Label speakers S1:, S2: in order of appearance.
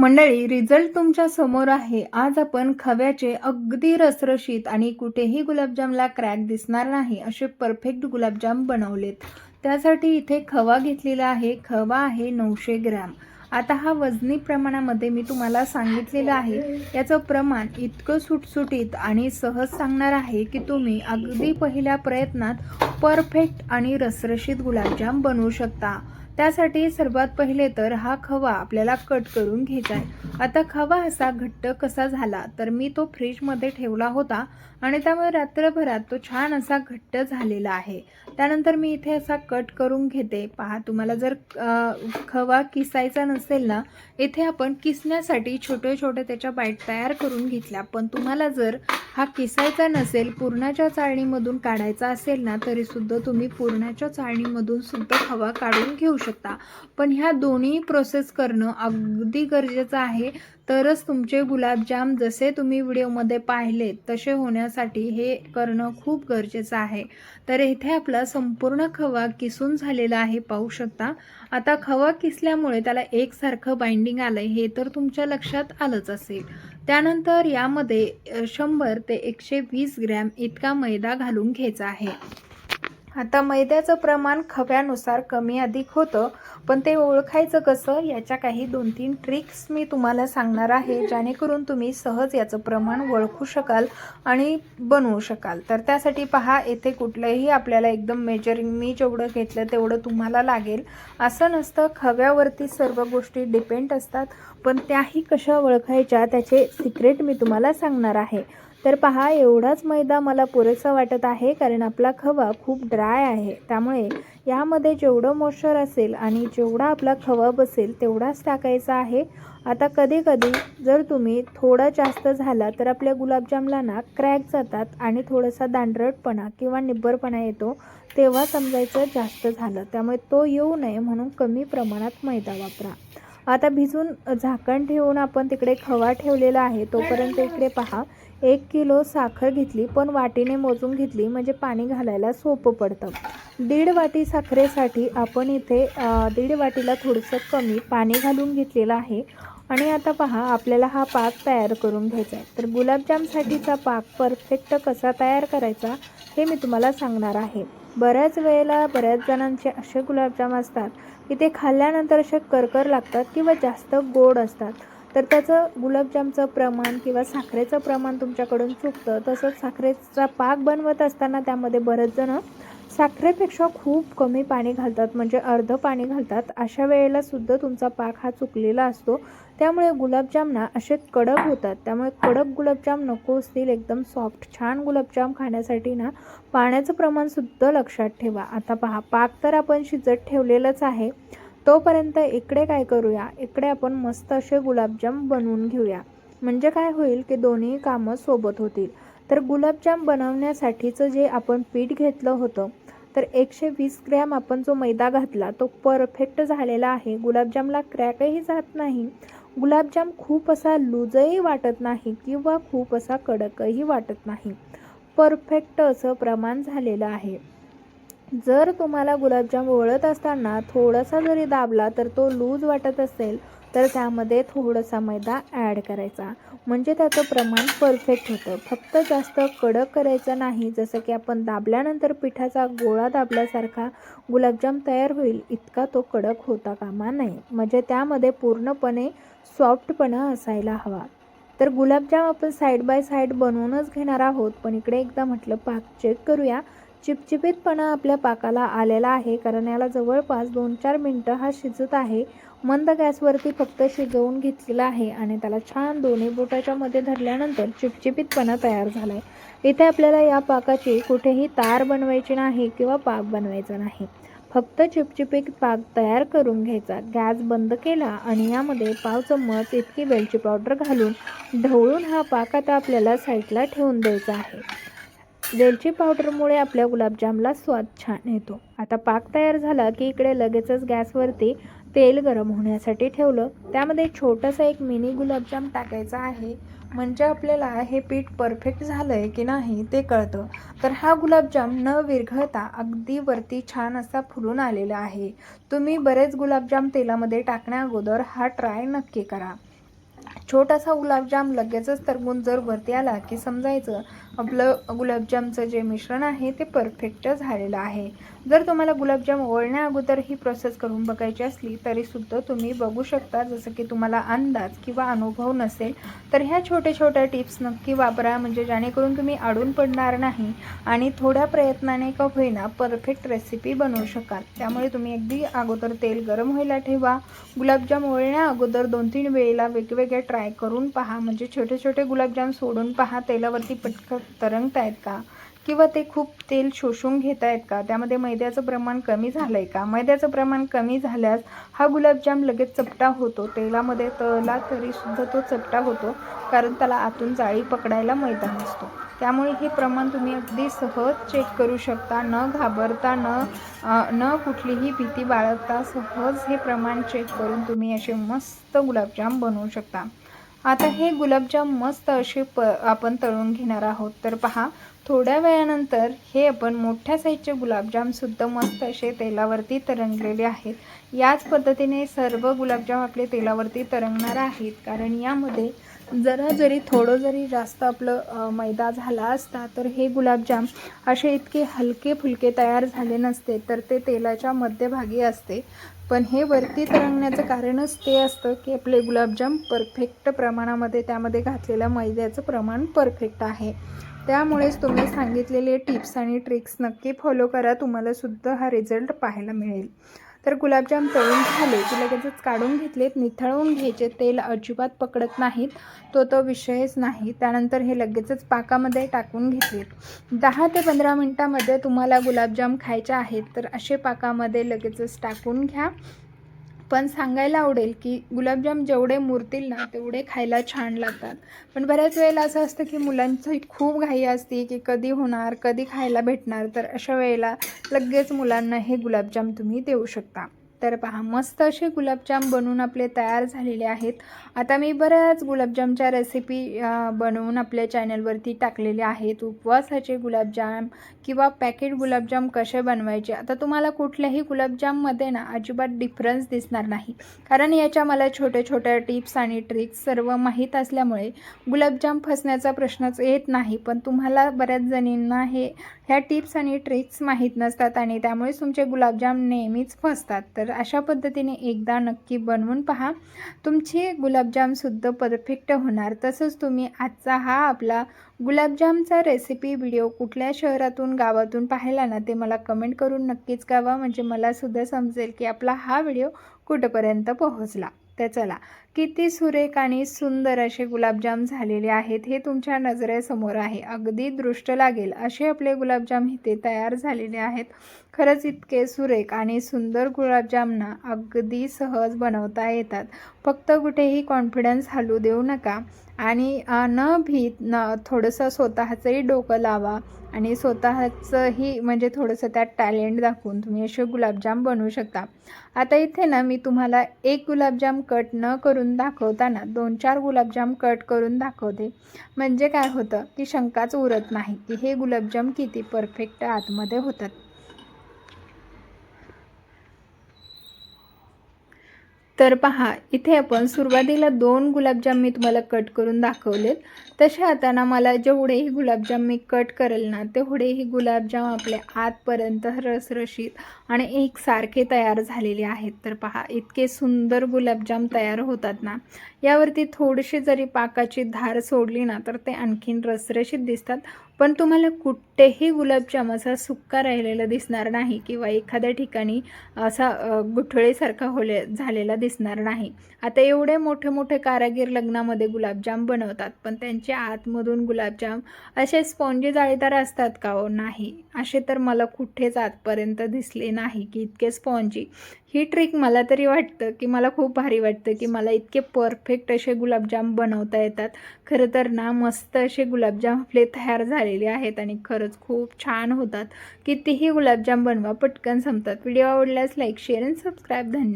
S1: मंडळी, रिझल्ट तुमच्या समोर आहे. आज आपण खव्याचे अगदी रसरशीत आणि कुठेही गुलाबजामला क्रॅक दिसणार नाही असे परफेक्ट गुलाबजाम बनवलेत. त्यासाठी इथे खवा घेतलेला आहे. खवा आहे 900 ग्रॅम. आता हा वजनी प्रमाणामध्ये मी तुम्हाला सांगितलेलं आहे. याचं प्रमाण इतकं सुटसुटीत आणि सहज सांगणार आहे की तुम्ही अगदी पहिल्या प्रयत्नात परफेक्ट आणि रसरशीत गुलाबजाम बनवू शकता. त्यासाठी सर्वात पहिले तर हा खवा आपल्याला कट करून घ्यायचा आहे. आता खवा असा घट्ट कसा झाला तर मी तो फ्रीजमध्ये ठेवला होता आणि त्यामुळे रात्रभरात तो छान असा घट्ट झालेला आहे. त्यानंतर मी इथे असा कट करून घेते. पहा, तुम्हाला जर खवा किसायचा नसेल ना, इथे आपण किसण्यासाठी छोटे छोटे त्याच्या बाईट तयार करून घेतल्या. पण तुम्हाला जर हा किसायचा नसेल, पुरणाच्या चाळणीमधून काढायचा असेल ना, तरीसुद्धा तुम्ही पुरणाच्या चाळणीमधून सुद्धा खवा काढून घेऊ शकता. पण ह्या दोन्ही प्रोसेस करणं अगदी गरजेचं आहे. तरच तुमचे गुलाबजाम जसे तुम्ही व्हिडिओमध्ये पाहिले तसे होण्यासाठी हे करणं खूप गरजेचं आहे. तर इथे आपला संपूर्ण खवा किसून झालेला आहे, पाहू शकता. आता खवा किसल्यामुळे त्याला एकसारखं बाइंडिंग आलंय हे तर तुमच्या लक्षात आलंच असेल. त्यानंतर यामध्ये 100 ते 120 ग्रॅम इतका मैदा घालून घ्यायचा आहे. आता मैद्याचं प्रमाण खव्यानुसार कमी अधिक होतं, पण ते ओळखायचं कसं याच्या काही 2-3 ट्रिक्स मी तुम्हाला सांगणार आहे, जेणेकरून तुम्ही सहज याचं प्रमाण ओळखू शकाल आणि बनवू शकाल. तर त्यासाठी पहा, येथे कुठलंही आपल्याला एकदम मेजरिंग मी जेवढं घेतलं तेवढं तुम्हाला लागेल असं नसतं. खव्यावरती सर्व गोष्टी डिपेंड असतात, पण त्याही कशा ओळखायच्या त्याचे सिक्रेट मी तुम्हाला सांगणार आहे. तर पहा, एवढाच मैदा मला पुरेसा वाटत आहे, कारण आपला खवा खूप ड्राय आहे. त्यामुळे यामध्ये जेवढं मॉइश्चर असेल आणि जेवढा आपला खवा बसेल तेवढाच टाकायचा आहे. आता कधी कधी जर तुम्ही थोडा जास्त झाला तर आपल्या गुलाबजामला ना क्रॅक जातात आणि थोडासा दांडरटपणा किंवा निब्बरपणा येतो, तेव्हा समजायचं जास्त झालं. त्यामुळे तो येऊ नये म्हणून कमी प्रमाणात मैदा वापरा. आता भिजून झाकण ठेवून आपण तिकडे खवा ठेवलेला आहे. तोपर्यंत इकडे पहा, 1 किलो साखर घेतली, पण वाटीने मोजून घेतली म्हणजे पाणी घालायला सोपं पडतं. 1.5 वाटी साखरेसाठी आपण इथे 1.5 वाटीला थोडंसं कमी पाणी घालून घेतलेलं आहे. आणि आता पहा, आपल्याला हा पाक तयार करून घ्यायचा आहे. तर गुलाबजामसाठीचा पाक परफेक्ट कसा तयार करायचा हे मी तुम्हाला सांगणार आहे. बऱ्याच वेळेला बऱ्याच जणांचे असे गुलाबजाम असतात की ते खाल्ल्यानंतर असे करकर लागतात किंवा जास्त गोड असतात. तर त्याचं गुलाबजामचं प्रमाण किंवा साखरेचं प्रमाण तुमच्याकडून चुकतं. तसंच साखरेचा पाक बनवत असताना त्यामध्ये बरेच जण साखरेपेक्षा खूप कमी पाणी घालतात, म्हणजे अर्धं पाणी घालतात. अशा वेळेला सुद्धा तुमचा पाक हा चुकलेला असतो. त्यामुळे गुलाबजाम ना असे कडक होतात. त्यामुळे कडक गुलाबजाम नको असतील, एकदम सॉफ्ट छान गुलाबजाम खाण्यासाठी ना पाण्याचं प्रमाणसुद्धा लक्षात ठेवा. आता पहा, पाक तर आपण शिजत ठेवलेलंच आहे. तोपर्यंत इकडे काय करूया, इकडे आपण मस्त असे गुलाबजाम बनवून घेऊया. म्हणजे काय होईल की दोन्ही कामं सोबत होतील. तर गुलाबजाम बनवण्यासाठीचं जे आपण पीठ घेतलं होतं, तर 120 ग्रॅम आपण जो मैदा घातला तो परफेक्ट झालेला आहे. गुलाबजामला क्रॅकही जात नाही, गुलाबजाम खूप असा लूजही वाटत नाही किंवा खूप असा कडकही वाटत नाही. परफेक्ट असं प्रमाण झालेलं आहे. जर तुम्हाला गुलाबजाम वळत असताना थोडासा जरी दाबला तर तो लूज वाटत असेल तर त्यामध्ये थोडासा मैदा ॲड करायचा, म्हणजे त्याचं प्रमाण परफेक्ट होतं. फक्त जास्त कडक करायचं नाही, जसं की आपण दाबल्यानंतर पिठाचा गोळा दाबल्यासारखा गुलाबजाम तयार होईल इतका तो कडक होता कामा नये, म्हणजे त्यामध्ये पूर्णपणे सॉफ्टपणा असायला हवा. तर गुलाबजाम आपण साईड बाय साईड बनवूनच घेणार आहोत. पण इकडे एकदा म्हटलं पाक चेक करूया. चिपचिपीतपणा आपल्या पाकाला आलेला आहे, कारण याला जवळपास 2-4 मिनटं हा शिजत आहे. मंद गॅसवरती फक्त शिजवून घेतलेला आहे आणि त्याला छान दोन्ही बोटाच्या मध्ये धरल्यानंतर चिपचिपीतपणा तयार झाला आहे. इथे आपल्याला या पाकाची कुठेही तार बनवायची नाही किंवा पाक बनवायचा नाही, फक्त चिपचिपीत पाक तयार करून घ्यायचा. गॅस बंद केला आणि यामध्ये 1/2 चम्मच इतकी वेलची पावडर घालून ढवळून हा पाक आता आपल्याला साईडला ठेवून द्यायचा आहे. वेलची पावडरमुळे आपल्या गुलाबजामला स्वाद छान येतो. आता पाक तयार झाला की इकडे लगेचच गॅसवरती तेल गरम होण्यासाठी ठेवलं. त्यामध्ये छोटंसं एक मिनी गुलाबजाम टाकायचा आहे, म्हणजे आपल्याला हे पीठ परफेक्ट झालं आहे की नाही ते कळतं. तर हा गुलाबजाम न विरघळता अगदी वरती छान असा फुलून आलेला आहे. तुम्ही बरेच गुलाबजाम तेलामध्ये टाकण्या अगोदर हा ट्राय नक्की करा. छोटासा गुलाबजाम लगेचच तरंगून जर वरती आला की समजायचं आपलं गुलाबजामचं जे मिश्रण आहे ते परफेक्ट झालेलं आहे. जर तुम्हाला गुलाबजाम ओळण्या अगोदर ही प्रोसेस करून बघायची असली तरीसुद्धा तुम्ही बघू शकता. जसं की तुम्हाला अंदाज किंवा अनुभव नसेल तर ह्या छोट्या छोट्या टिप्स नक्की वापरा, म्हणजे जेणेकरून तुम्ही अडून पडणार नाही आणि थोड्या प्रयत्नाने का होईना परफेक्ट रेसिपी बनवू शकाल. त्यामुळे तुम्ही अगदी अगोदर तेल गरम व्हायला ठेवा. गुलाबजाम ओळण्या अगोदर 2-3 वेळेला वेगवेगळे ट्राय करून पहा, म्हणजे छोटे छोटे गुलाबजाम सोडून पहा तेलावरती पटकन तरंगत आहेत का, किंवा ते खूप तेल शोषून घेत आहेत का, त्यामध्ये मैद्याचं प्रमाण कमी झालं आहे का. मैद्याचं प्रमाण कमी झाल्यास हा गुलाबजाम लगेच चपटा होतो. तेलामध्ये तळला तरीसुद्धा तो चपटा होतो, कारण त्याला आतून जाळी पकडायला मैदा नसतो. त्यामुळे हे प्रमाण तुम्ही अगदी सहज चेक करू शकता, न घाबरता, न कुठलीही भीती बाळगता सहज हे प्रमाण चेक करून तुम्ही असे मस्त गुलाबजाम बनवू शकता. आता हे गुलाबजाम मस्त असे आपण तळून घेणार आहोत. तर पहा, थोड्या वेळानंतर हे आपण मोठ्या साईजचे गुलाबजामसुद्धा मस्त असे तेलावरती तरंगलेले आहेत. याच पद्धतीने सर्व गुलाबजाम आपले तेलावरती तरंगणार आहेत, कारण यामध्ये थोडं जरी जास्त आपलं मैदा झाला असता तर हे गुलाबजाम असे इतके हलके फुलके तयार झाले नसते, तर ते तेलाच्या मध्यभागी असते. पण हे वरती तरंगण्याचं कारणच ते असतं की आपले गुलाबजाम परफेक्ट प्रमाणामध्ये त्यामध्ये घातलेल्या मैद्याचं प्रमाण परफेक्ट आहे. त्यामुळेच तुम्ही सांगितलेले टिप्स आणि ट्रिक्स नक्की फॉलो करा, तुम्हाला सुद्धा हा रिझल्ट पाहायला मिळेल. तर गुलाबजाम तळून झाले की लगेचच काढून घेतलेत, निथळवून घ्यायचे. तेल अजिबात पकडत नाहीत, तो विषयच नाही. त्यानंतर हे लगेचच पाकामध्ये टाकून घेतलेत. 10 ते 15 मिनटामध्ये तुम्हाला गुलाबजाम खायचे आहेत तर असे पाकामध्ये लगेचच टाकून घ्या. पण सांगायला आवडेल की गुलाबजाम जेवढे मुरतील ना तेवढे खायला छान लागतात. पण बऱ्याच वेळेला असं असतं की मुलांची खूप घाई असते की कधी होणार, कधी खायला भेटणार. तर अशा वेळेला लगेच मुलांना हे गुलाबजाम तुम्ही देऊ शकता. तर पहा, मस्त असे गुलाबजाम बनवून आपले तयार झालेले आहेत. आता मी बऱ्याच गुलाबजामच्या रेसिपी बनवून आपल्या चॅनलवरती टाकलेले आहेत. उपवासाचे गुलाबजाम किंवा पॅकेट गुलाबजाम कसे बनवायचे. आता तुम्हाला कुठल्याही गुलाबजाममध्ये ना अजिबात डिफरन्स दिसणार नाही, कारण याच्या मला छोट्या छोट्या टिप्स आणि ट्रिक्स सर्व माहीत असल्यामुळे गुलाबजाम फसण्याचा प्रश्नच येत नाही. पण तुम्हाला बऱ्याच जणींना ह्या टिप्स आणि ट्रिक्स माहीत नसतात आणि त्यामुळे तुमचे गुलाबजाम नेहमीच फसतात. तर अशा पद्धतीने एकदा नक्की बनवून पहा, तुमचे गुलाबजामसुद्धा परफेक्ट होणार. तसंच तुम्ही आजचा हा आपला गुलाबजामचा रेसिपी व्हिडिओ कुठल्या शहरातून गावातून पाहिला ना ते मला कमेंट करून नक्कीच कळवा, म्हणजे मलासुद्धा समजेल की आपला हा व्हिडिओ कुठंपर्यंत पोहोचला. तर चला, किती सुरेख आणि सुंदर असे गुलाबजाम झालेले आहेत, हे तुमच्या नजरेसमोर आहे. अगदी दृष्ट लागेल असे आपले गुलाबजाम इथे तयार झालेले आहेत. खरंच इतके सुरेख आणि सुंदर गुलाबजामना अगदी सहज बनवता येतात. फक्त कुठेही कॉन्फिडन्स हलू देऊ नका आणि थोडंसं स्वतःचंही डोकं लावा आणि स्वतःचंही म्हणजे थोडंसं त्यात टॅलेंट दाखवून तुम्ही असे गुलाबजाम बनवू शकता. आता इथे ना मी तुम्हाला एक गुलाबजाम कट न करून दाखवताना 2-4 गुलाबजाम कट करून दाखवते, म्हणजे काय होतं की शंकाच उरत नाही की हे गुलाबजाम किती परफेक्ट आतमध्ये होतात. तर पहा, इथे आपण सुरुवातीला 2 गुलाबजाम मी तुम्हाला कट करून दाखवलेत. तसे आता ना मला जेवढेही गुलाबजाम मी कट करेल ना तेवढेही गुलाबजाम आपले आतपर्यंत रसरशीत आणि एकसारखे तयार झालेले आहेत. तर पहा, इतके सुंदर गुलाबजाम तयार होतात ना. यावरती थोडीशी जरी पाकाची धार सोडली ना तर ते आणखीन रसरशीत दिसतात. पण तुम्हाला कुठेही गुलाबजाम असा सुक्का राहिलेला दिसणार नाही किंवा एखाद्या ठिकाणी असा गुठळीसारखा झालेला दिसणार नाही. आता एवढे मोठे मोठे कारागीर लग्नामध्ये गुलाबजाम बनवतात, पण त्यांच्या आतमधून गुलाबजाम असे स्पॉन्जी जाळीदार असतात का हो? नाही. असे तर मला कुठेच आजपर्यंत दिसले नाही की इतके स्पॉन्जी. ही ट्रिक मला तरी वाटतं की मला खूप भारी वाटतं की मला इतके परफेक्ट असे गुलाबजाम बनवता येतात. खरं तर ना मस्त असे गुलाबजाम आपले तयार झालेले आहेत आणि खरंच खूप छान होतात. कितीही गुलाबजाम बनवा, पटकन संपतात. व्हिडिओ आवडल्यास लाईक, शेअर आणि सबस्क्राईब. धन्यवाद.